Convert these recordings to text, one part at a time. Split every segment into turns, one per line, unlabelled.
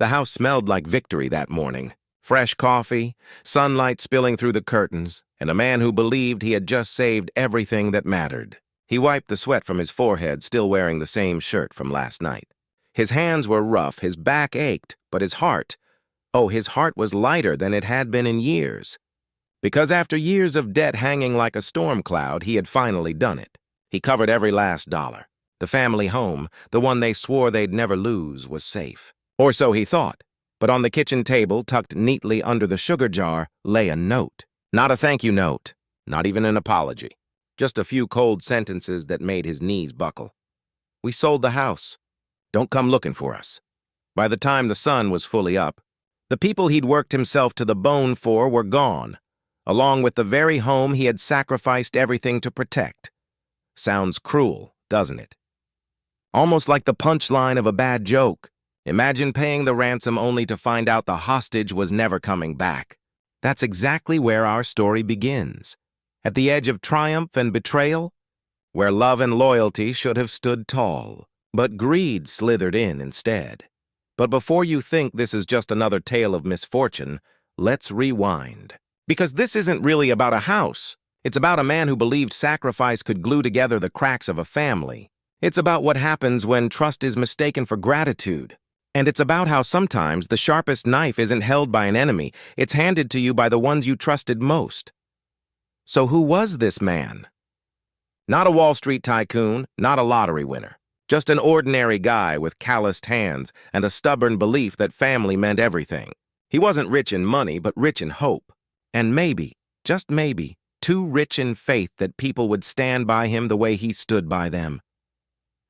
The house smelled like victory that morning. Fresh coffee, sunlight spilling through the curtains, and a man who believed he had just saved everything that mattered. He wiped the sweat from his forehead, still wearing the same shirt from last night. His hands were rough, his back ached, but his heart was lighter than it had been in years. Because after years of debt hanging like a storm cloud, he had finally done it. He covered every last dollar. The family home, the one they swore they'd never lose, was safe. Or so he thought. But on the kitchen table, tucked neatly under the sugar jar, lay a note. Not a thank you note, not even an apology. Just a few cold sentences that made his knees buckle. We sold the house. Don't come looking for us. By the time the sun was fully up, the people he'd worked himself to the bone for were gone, along with the very home he had sacrificed everything to protect. Sounds cruel, doesn't it? Almost like the punchline of a bad joke. Imagine paying the ransom only to find out the hostage was never coming back. That's exactly where our story begins. At the edge of triumph and betrayal, where love and loyalty should have stood tall, but greed slithered in instead. But before you think this is just another tale of misfortune, let's rewind. Because this isn't really about a house. It's about a man who believed sacrifice could glue together the cracks of a family. It's about what happens when trust is mistaken for gratitude. And it's about how sometimes the sharpest knife isn't held by an enemy, it's handed to you by the ones you trusted most. So who was this man? Not a Wall Street tycoon, not a lottery winner. Just an ordinary guy with calloused hands and a stubborn belief that family meant everything. He wasn't rich in money, but rich in hope. And maybe, just maybe, too rich in faith that people would stand by him the way he stood by them.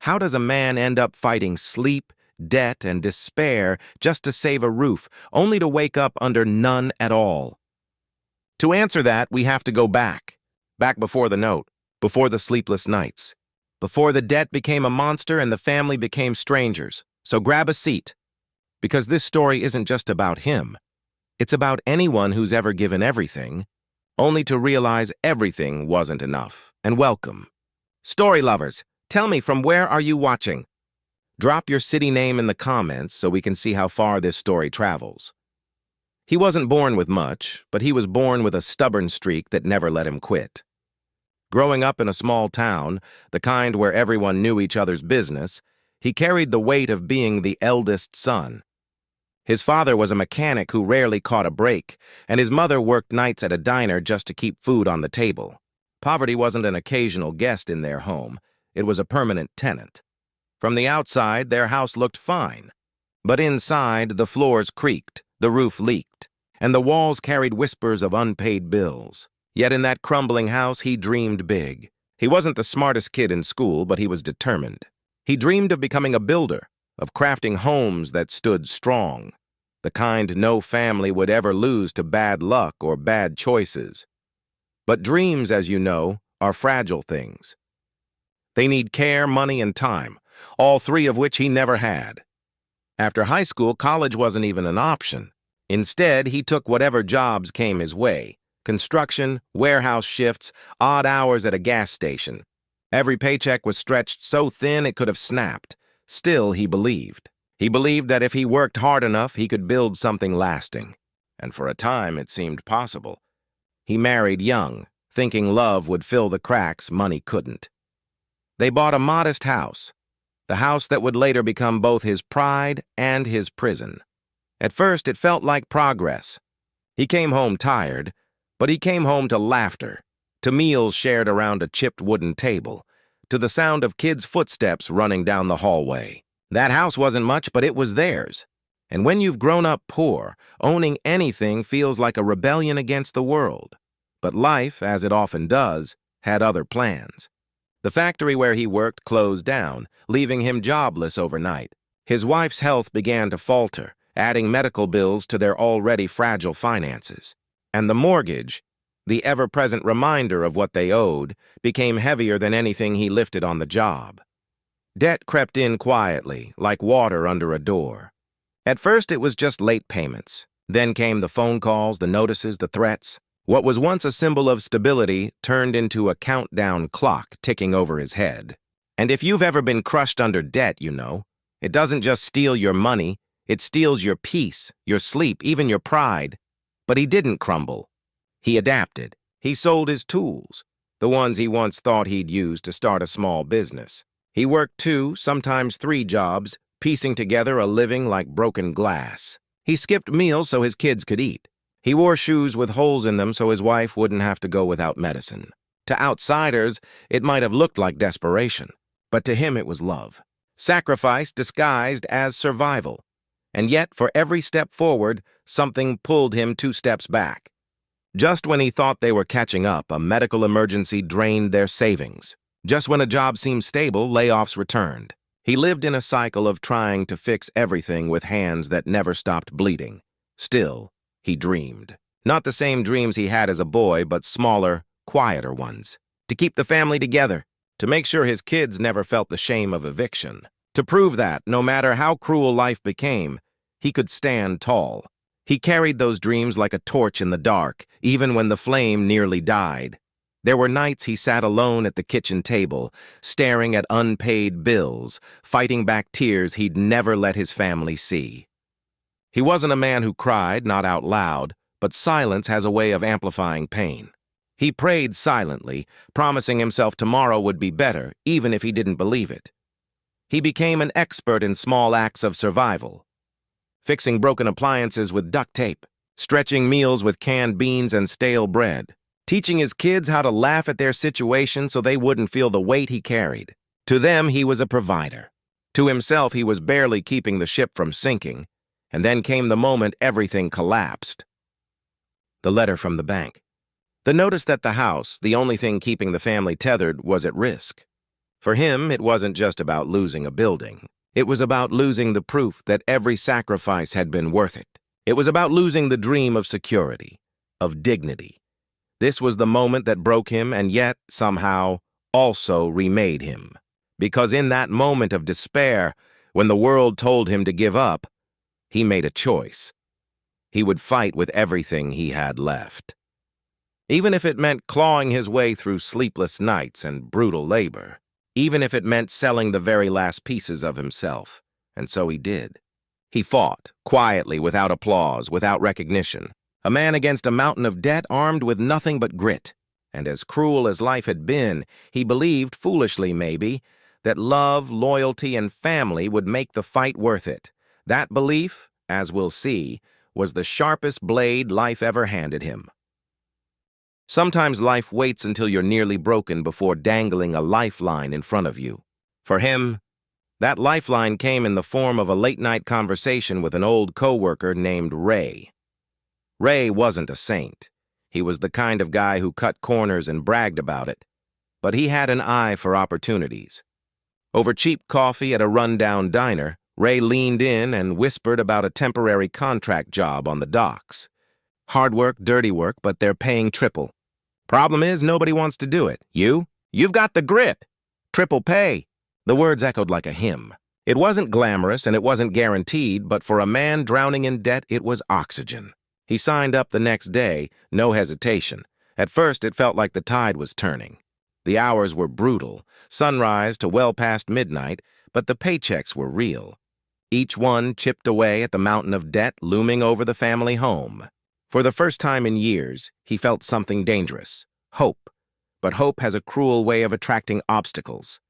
How does a man end up fighting sleep, debt, and despair just to save a roof, only to wake up under none at all? To answer that, we have to go back. Back before the note, before the sleepless nights, before the debt became a monster and the family became strangers. So grab a seat, because this story isn't just about him. It's about anyone who's ever given everything, only to realize everything wasn't enough. And welcome. Story lovers, tell me, from where are you watching? Drop your city name in the comments so we can see how far this story travels. He wasn't born with much, but he was born with a stubborn streak that never let him quit. Growing up in a small town, the kind where everyone knew each other's business, he carried the weight of being the eldest son. His father was a mechanic who rarely caught a break, and his mother worked nights at a diner just to keep food on the table. Poverty wasn't an occasional guest in their home, it was a permanent tenant. From the outside, their house looked fine. But inside, the floors creaked, the roof leaked, and the walls carried whispers of unpaid bills. Yet in that crumbling house, he dreamed big. He wasn't the smartest kid in school, but he was determined. He dreamed of becoming a builder, of crafting homes that stood strong, the kind no family would ever lose to bad luck or bad choices. But dreams, as you know, are fragile things. They need care, money, and time, all three of which he never had. After high school, college wasn't even an option. Instead, he took whatever jobs came his way: construction, warehouse shifts, odd hours at a gas station. Every paycheck was stretched so thin it could have snapped. Still, he believed. He believed that if he worked hard enough, he could build something lasting. And for a time, it seemed possible. He married young, thinking love would fill the cracks money couldn't. They bought a modest house, the house that would later become both his pride and his prison. At first, it felt like progress. He came home tired, but he came home to laughter, to meals shared around a chipped wooden table, to the sound of kids' footsteps running down the hallway. That house wasn't much, but it was theirs. And when you've grown up poor, owning anything feels like a rebellion against the world. But life, as it often does, had other plans. The factory where he worked closed down, leaving him jobless overnight. His wife's health began to falter, adding medical bills to their already fragile finances. And the mortgage, the ever-present reminder of what they owed, became heavier than anything he lifted on the job. Debt crept in quietly, like water under a door. At first, it was just late payments. Then came the phone calls, the notices, the threats. What was once a symbol of stability turned into a countdown clock ticking over his head. And if you've ever been crushed under debt, you know, it doesn't just steal your money, It steals your peace, your sleep, even your pride. But he didn't crumble. He adapted. He sold his tools, the ones he once thought he'd use to start a small business. He worked 2, sometimes 3 jobs, piecing together a living like broken glass. He skipped meals so his kids could eat. He wore shoes with holes in them so his wife wouldn't have to go without medicine. To outsiders, it might have looked like desperation, but to him it was love. Sacrifice disguised as survival. And yet, for every step forward, something pulled him 2 steps back. Just when he thought they were catching up, a medical emergency drained their savings. Just when a job seemed stable, layoffs returned. He lived in a cycle of trying to fix everything with hands that never stopped bleeding. Still, he dreamed. Not the same dreams he had as a boy, but smaller, quieter ones. To keep the family together. To make sure his kids never felt the shame of eviction. To prove that, no matter how cruel life became, he could stand tall. He carried those dreams like a torch in the dark, even when the flame nearly died. There were nights he sat alone at the kitchen table, staring at unpaid bills, fighting back tears he'd never let his family see. He wasn't a man who cried, not out loud, but silence has a way of amplifying pain. He prayed silently, promising himself tomorrow would be better, even if he didn't believe it. He became an expert in small acts of survival. Fixing broken appliances with duct tape, stretching meals with canned beans and stale bread, teaching his kids how to laugh at their situation so they wouldn't feel the weight he carried. To them, he was a provider. To himself, he was barely keeping the ship from sinking, and then came the moment everything collapsed. The letter from the bank. The notice that the house, the only thing keeping the family tethered, was at risk. For him, it wasn't just about losing a building. It was about losing the proof that every sacrifice had been worth it. It was about losing the dream of security, of dignity. This was the moment that broke him and yet, somehow, also remade him. Because in that moment of despair, when the world told him to give up, he made a choice. He would fight with everything he had left. Even if it meant clawing his way through sleepless nights and brutal labor. Even if it meant selling the very last pieces of himself. And so he did. He fought, quietly, without applause, without recognition. A man against a mountain of debt armed with nothing but grit. And as cruel as life had been, he believed, foolishly maybe, that love, loyalty, and family would make the fight worth it. That belief, as we'll see, was the sharpest blade life ever handed him. Sometimes life waits until you're nearly broken before dangling a lifeline in front of you. For him, that lifeline came in the form of a late-night conversation with an old coworker named Ray. Ray wasn't a saint. He was the kind of guy who cut corners and bragged about it. But he had an eye for opportunities. Over cheap coffee at a rundown diner, Ray leaned in and whispered about a temporary contract job on the docks. Hard work, dirty work, but they're paying triple. Problem is, nobody wants to do it. You've got the grit. Triple pay. The words echoed like a hymn. It wasn't glamorous and it wasn't guaranteed, but for a man drowning in debt, it was oxygen. He signed up the next day, no hesitation. At first, it felt like the tide was turning. The hours were brutal, sunrise to well past midnight, but the paychecks were real. Each one chipped away at the mountain of debt looming over the family home. For the first time in years, he felt something dangerous. Hope. But hope has a cruel way of attracting obstacles.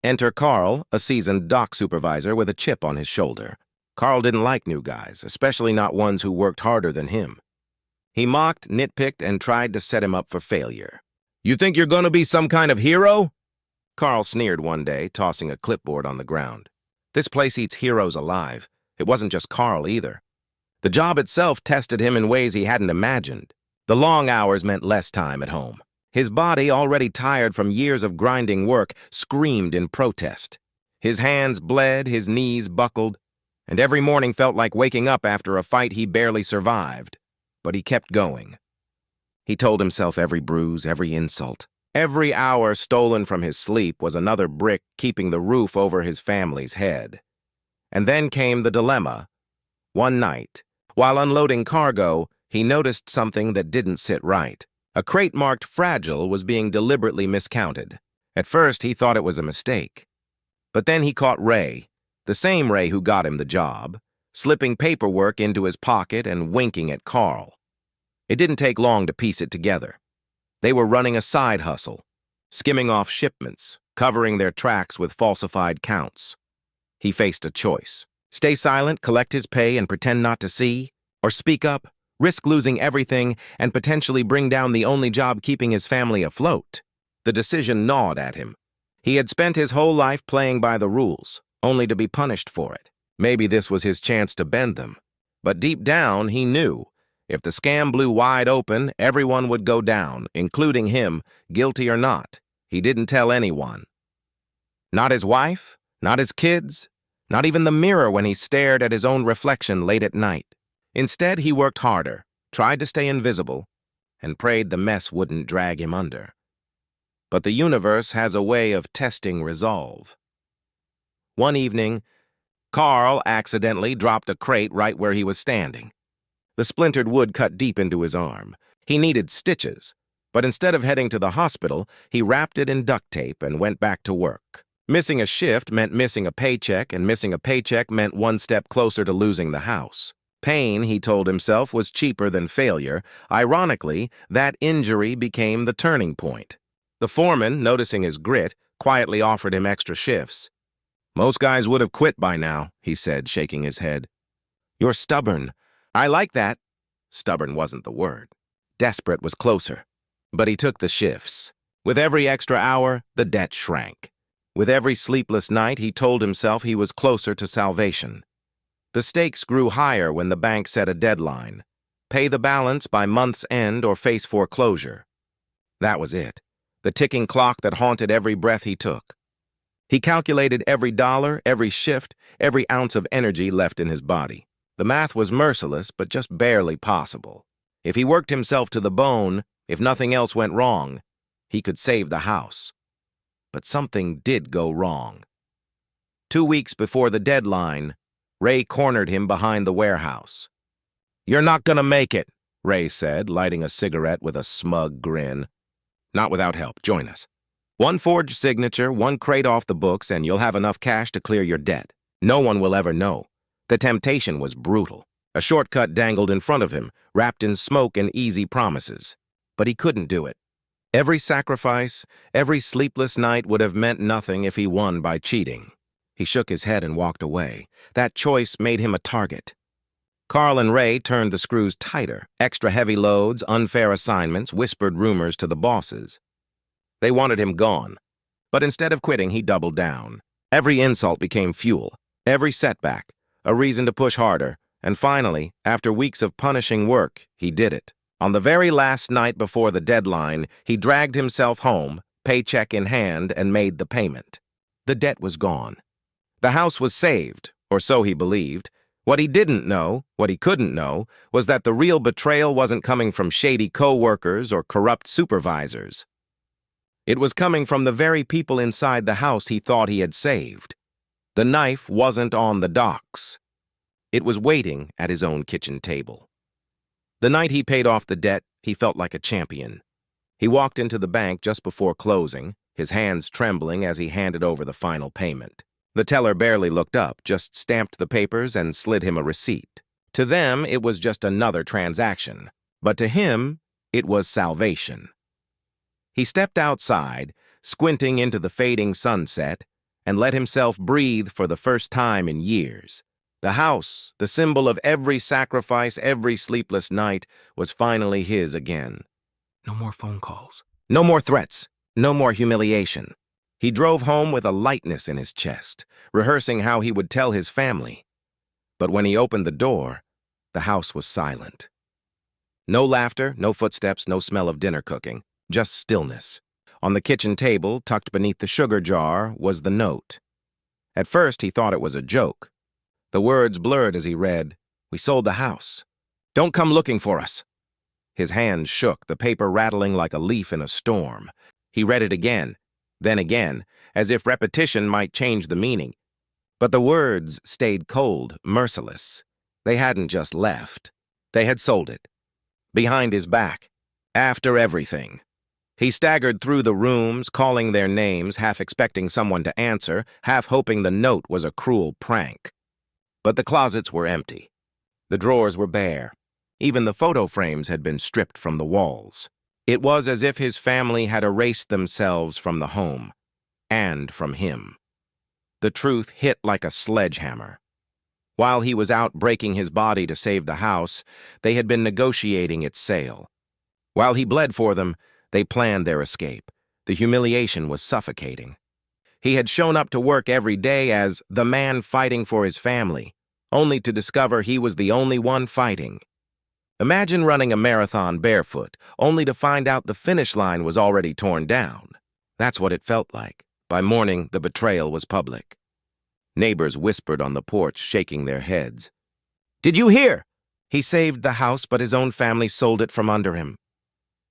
Enter Carl, a seasoned dock supervisor with a chip on his shoulder. Carl didn't like new guys, especially not ones who worked harder than him. He mocked, nitpicked, and tried to set him up for failure. "You think you're going to be some kind of hero?" Carl sneered one day, tossing a clipboard on the ground. This place eats heroes alive. It wasn't just Carl either. The job itself tested him in ways he hadn't imagined. The long hours meant less time at home. His body, already tired from years of grinding work, screamed in protest. His hands bled, his knees buckled, and every morning felt like waking up after a fight he barely survived. But he kept going. He told himself every bruise, every insult, every hour stolen from his sleep was another brick keeping the roof over his family's head. And then came the dilemma. One night, while unloading cargo, he noticed something that didn't sit right. A crate marked fragile was being deliberately miscounted. At first, he thought it was a mistake. But then he caught Ray, the same Ray who got him the job, slipping paperwork into his pocket and winking at Carl. It didn't take long to piece it together. They were running a side hustle, skimming off shipments, covering their tracks with falsified counts. He faced a choice. Stay silent, collect his pay, and pretend not to see? Or speak up, risk losing everything, and potentially bring down the only job keeping his family afloat? The decision gnawed at him. He had spent his whole life playing by the rules, only to be punished for it. Maybe this was his chance to bend them. But deep down, he knew, if the scam blew wide open, everyone would go down, including him, guilty or not. He didn't tell anyone. Not his wife, not his kids, not even the mirror when he stared at his own reflection late at night. Instead, he worked harder, tried to stay invisible, and prayed the mess wouldn't drag him under. But the universe has a way of testing resolve. One evening, Carl accidentally dropped a crate right where he was standing. The splintered wood cut deep into his arm. He needed stitches, but instead of heading to the hospital, he wrapped it in duct tape and went back to work. Missing a shift meant missing a paycheck, and missing a paycheck meant one step closer to losing the house. Pain, he told himself, was cheaper than failure. Ironically, that injury became the turning point. The foreman, noticing his grit, quietly offered him extra shifts. "Most guys would have quit by now," he said, shaking his head. "You're stubborn." "I like that." Stubborn wasn't the word. Desperate was closer. But he took the shifts. With every extra hour, the debt shrank. With every sleepless night, he told himself he was closer to salvation. The stakes grew higher when the bank set a deadline. Pay the balance by month's end or face foreclosure. That was it. The ticking clock that haunted every breath he took. He calculated every dollar, every shift, every ounce of energy left in his body. The math was merciless, but just barely possible. If he worked himself to the bone, if nothing else went wrong, he could save the house. But something did go wrong. 2 weeks before the deadline, Ray cornered him behind the warehouse. "You're not gonna make it," Ray said, lighting a cigarette with a smug grin. "Not without help. Join us. One forged signature, one crate off the books, and you'll have enough cash to clear your debt. No one will ever know." The temptation was brutal. A shortcut dangled in front of him, wrapped in smoke and easy promises. But he couldn't do it. Every sacrifice, every sleepless night would have meant nothing if he won by cheating. He shook his head and walked away. That choice made him a target. Carl and Ray turned the screws tighter. Extra heavy loads, unfair assignments, whispered rumors to the bosses. They wanted him gone. But instead of quitting, he doubled down. Every insult became fuel. Every setback, a reason to push harder. And finally, after weeks of punishing work, he did it. On the very last night before the deadline, he dragged himself home, paycheck in hand, and made the payment. The debt was gone. The house was saved, or so he believed. What he didn't know, what he couldn't know, was that the real betrayal wasn't coming from shady co-workers or corrupt supervisors. It was coming from the very people inside the house he thought he had saved. The knife wasn't on the docks. It was waiting at his own kitchen table. The night he paid off the debt, he felt like a champion. He walked into the bank just before closing, his hands trembling as he handed over the final payment. The teller barely looked up, just stamped the papers and slid him a receipt. To them, it was just another transaction, but to him, it was salvation. He stepped outside, squinting into the fading sunset, and let himself breathe for the first time in years. The house, the symbol of every sacrifice, every sleepless night, was finally his again. No more phone calls. No more threats. No more humiliation. He drove home with a lightness in his chest, rehearsing how he would tell his family. But when he opened the door, the house was silent. No laughter, no footsteps, no smell of dinner cooking, just stillness. On the kitchen table, tucked beneath the sugar jar, was the note. At first, he thought it was a joke. The words blurred as he read, "We sold the house. Don't come looking for us." His hand shook, the paper rattling like a leaf in a storm. He read it again, then again, as if repetition might change the meaning. But the words stayed cold, merciless. They hadn't just left. They had sold it. Behind his back. After everything. He staggered through the rooms, calling their names, half expecting someone to answer, half hoping the note was a cruel prank. But the closets were empty. The drawers were bare. Even the photo frames had been stripped from the walls. It was as if his family had erased themselves from the home, and from him. The truth hit like a sledgehammer. While he was out breaking his body to save the house, they had been negotiating its sale. While he bled for them, they planned their escape. The humiliation was suffocating. He had shown up to work every day as the man fighting for his family, only to discover he was the only one fighting. Imagine running a marathon barefoot, only to find out the finish line was already torn down. That's what it felt like. By morning, the betrayal was public. Neighbors whispered on the porch, shaking their heads. "Did you hear? He saved the house, but his own family sold it from under him."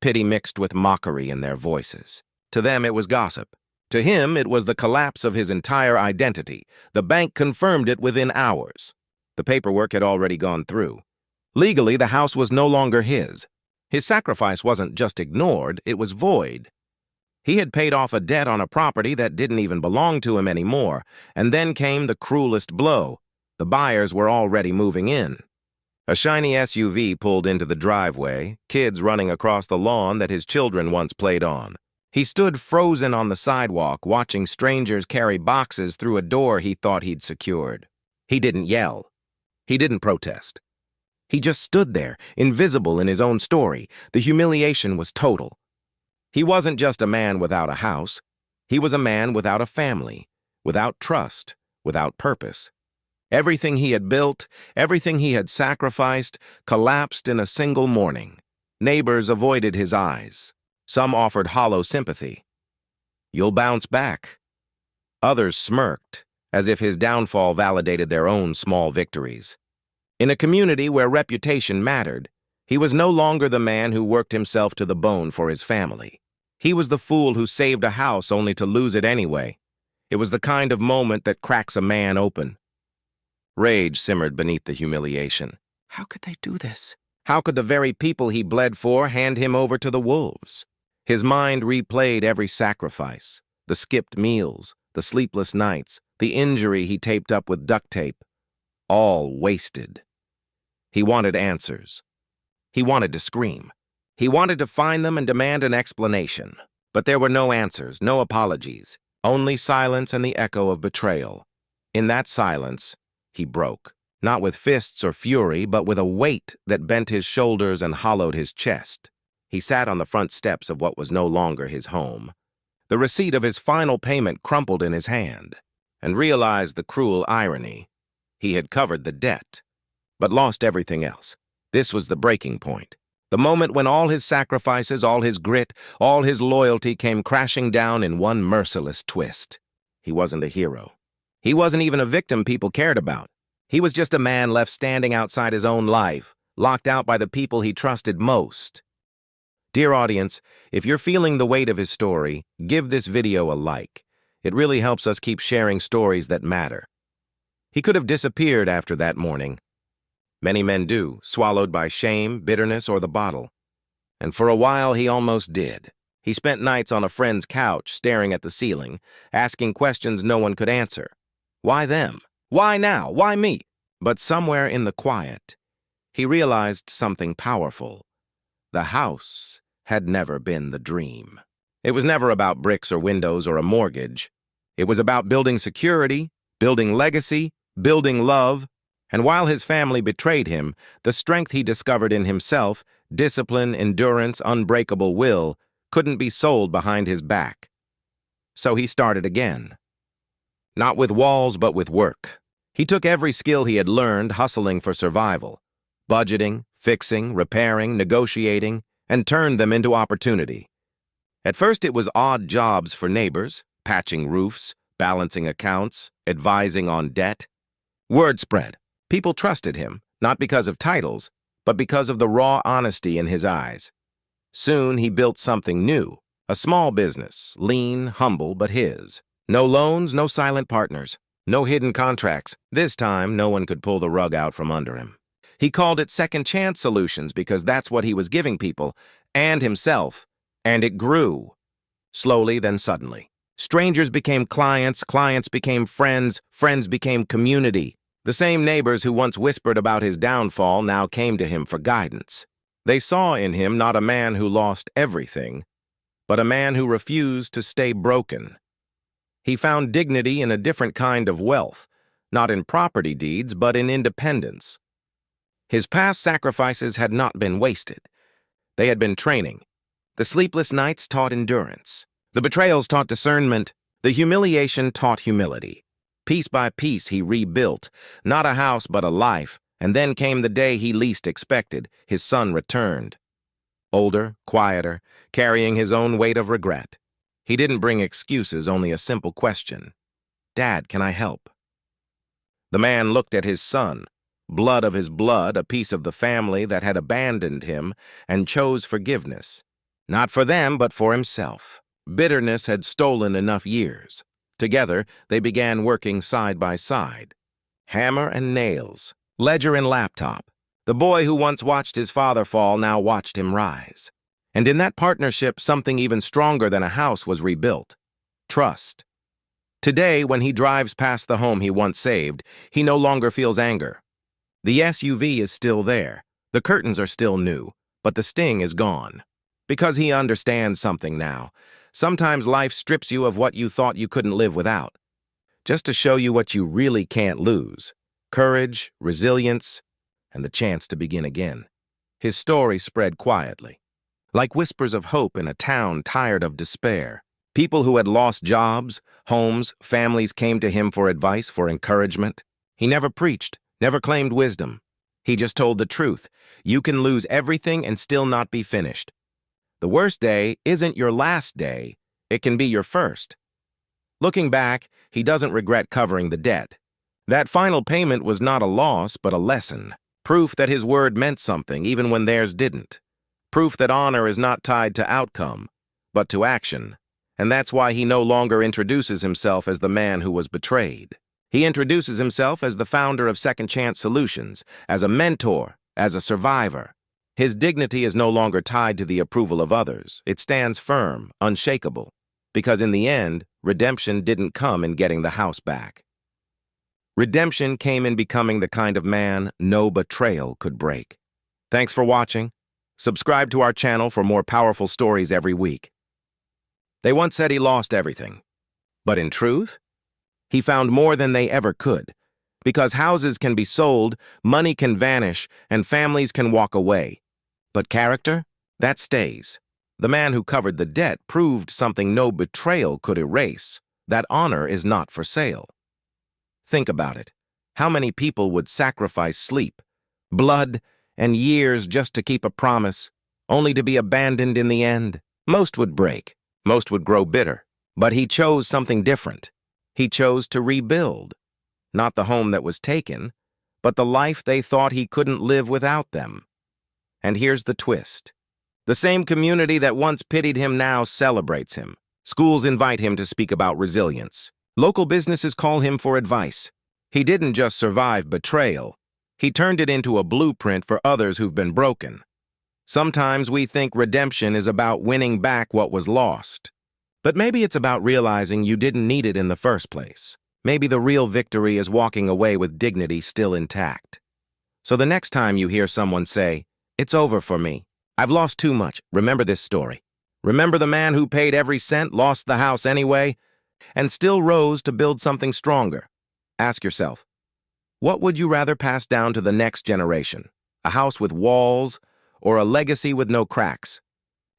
Pity mixed with mockery in their voices. To them, it was gossip. To him, it was the collapse of his entire identity. The bank confirmed it within hours. The paperwork had already gone through. Legally, the house was no longer his. His sacrifice wasn't just ignored, it was void. He had paid off a debt on a property that didn't even belong to him anymore, and then came the cruelest blow. The buyers were already moving in. A shiny SUV pulled into the driveway, kids running across the lawn that his children once played on. He stood frozen on the sidewalk, watching strangers carry boxes through a door he thought he'd secured. He didn't yell. He didn't protest. He just stood there, invisible in his own story. The humiliation was total. He wasn't just a man without a house. He was a man without a family, without trust, without purpose. Everything he had built, everything he had sacrificed, collapsed in a single morning. Neighbors avoided his eyes. Some offered hollow sympathy. "You'll bounce back." Others smirked, as if his downfall validated their own small victories. In a community where reputation mattered, he was no longer the man who worked himself to the bone for his family. He was the fool who saved a house only to lose it anyway. It was the kind of moment that cracks a man open. Rage simmered beneath the humiliation. How could they do this? How could the very people he bled for hand him over to the wolves? His mind replayed every sacrifice, the skipped meals, the sleepless nights, the injury he taped up with duct tape. All wasted. He wanted answers. He wanted to scream. He wanted to find them and demand an explanation. But there were no answers, no apologies, only silence and the echo of betrayal. In that silence, he broke, not with fists or fury, but with a weight that bent his shoulders and hollowed his chest. He sat on the front steps of what was no longer his home. The receipt of his final payment crumpled in his hand, and realized the cruel irony. He had covered the debt, but lost everything else. This was the breaking point. The moment when all his sacrifices, all his grit, all his loyalty came crashing down in one merciless twist. He wasn't a hero. He wasn't even a victim people cared about. He was just a man left standing outside his own life, locked out by the people he trusted most. Dear audience, if you're feeling the weight of his story, give this video a like. It really helps us keep sharing stories that matter. He could have disappeared after that morning. Many men do, swallowed by shame, bitterness, or the bottle. And for a while, he almost did. He spent nights on a friend's couch, staring at the ceiling, asking questions no one could answer. Why them? Why now? Why me? But somewhere in the quiet, he realized something powerful. The house had never been the dream. It was never about bricks or windows or a mortgage. It was about building security, building legacy, building love. And while his family betrayed him, the strength he discovered in himself, discipline, endurance, unbreakable will, couldn't be sold behind his back. So he started again. Not with walls, but with work. He took every skill he had learned hustling for survival, budgeting, fixing, repairing, negotiating, and turned them into opportunity. At first it was odd jobs for neighbors, patching roofs, balancing accounts, advising on debt. Word spread. People trusted him, not because of titles, but because of the raw honesty in his eyes. Soon he built something new, a small business, lean, humble, but his. No loans, no silent partners, no hidden contracts. This time, no one could pull the rug out from under him. He called it second chance solutions because that's what he was giving people, and himself, and it grew. Slowly, then suddenly. Strangers became clients, clients became friends, friends became community. The same neighbors who once whispered about his downfall now came to him for guidance. They saw in him not a man who lost everything, but a man who refused to stay broken. He found dignity in a different kind of wealth, not in property deeds, but in independence. His past sacrifices had not been wasted. They had been training. The sleepless nights taught endurance. The betrayals taught discernment. The humiliation taught humility. Piece by piece he rebuilt, not a house but a life, and then came the day he least expected. His son returned. Older, quieter, carrying his own weight of regret. He didn't bring excuses, only a simple question. "Dad, can I help?" The man looked at his son, blood of his blood, a piece of the family that had abandoned him, and chose forgiveness. Not for them, but for himself. Bitterness had stolen enough years. Together, they began working side by side. Hammer and nails, ledger and laptop. The boy who once watched his father fall now watched him rise. And in that partnership, something even stronger than a house was rebuilt. Trust. Today, when he drives past the home he once saved, he no longer feels anger. The SUV is still there. The curtains are still new, but the sting is gone. Because he understands something now. Sometimes life strips you of what you thought you couldn't live without, just to show you what you really can't lose: courage, resilience, and the chance to begin again. His story spread quietly, like whispers of hope in a town tired of despair. People who had lost jobs, homes, families came to him for advice, for encouragement. He never preached, never claimed wisdom. He just told the truth. You can lose everything and still not be finished. The worst day isn't your last day, it can be your first. Looking back, he doesn't regret covering the debt. That final payment was not a loss, but a lesson. Proof that his word meant something, even when theirs didn't. Proof that honor is not tied to outcome, but to action. And that's why he no longer introduces himself as the man who was betrayed. He introduces himself as the founder of Second Chance Solutions, as a mentor, as a survivor. His dignity is no longer tied to the approval of others. It stands firm, unshakable, because in the end, redemption didn't come in getting the house back. Redemption came in becoming the kind of man no betrayal could break. Thanks for watching. Subscribe to our channel for more powerful stories every week. They once said he lost everything, but in truth, he found more than they ever could. Because houses can be sold, money can vanish, and families can walk away. But character? That stays. The man who covered the debt proved something no betrayal could erase. That honor is not for sale. Think about it. How many people would sacrifice sleep, blood, and years just to keep a promise, only to be abandoned in the end? Most would break. Most would grow bitter. But he chose something different. He chose to rebuild. Not the home that was taken, but the life they thought he couldn't live without them. And here's the twist. The same community that once pitied him now celebrates him. Schools invite him to speak about resilience. Local businesses call him for advice. He didn't just survive betrayal. He turned it into a blueprint for others who've been broken. Sometimes we think redemption is about winning back what was lost. But maybe it's about realizing you didn't need it in the first place. Maybe the real victory is walking away with dignity still intact. So the next time you hear someone say, "It's over for me. I've lost too much," remember this story. Remember the man who paid every cent, lost the house anyway, and still rose to build something stronger. Ask yourself, what would you rather pass down to the next generation? A house with walls or a legacy with no cracks?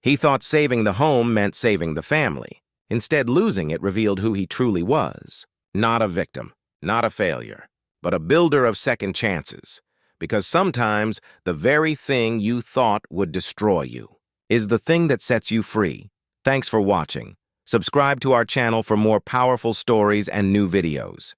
He thought saving the home meant saving the family. Instead, losing it revealed who he truly was. Not a victim, not a failure, but a builder of second chances. Because sometimes the very thing you thought would destroy you is the thing that sets you free. Thanks for watching. Subscribe to our channel for more powerful stories and new videos.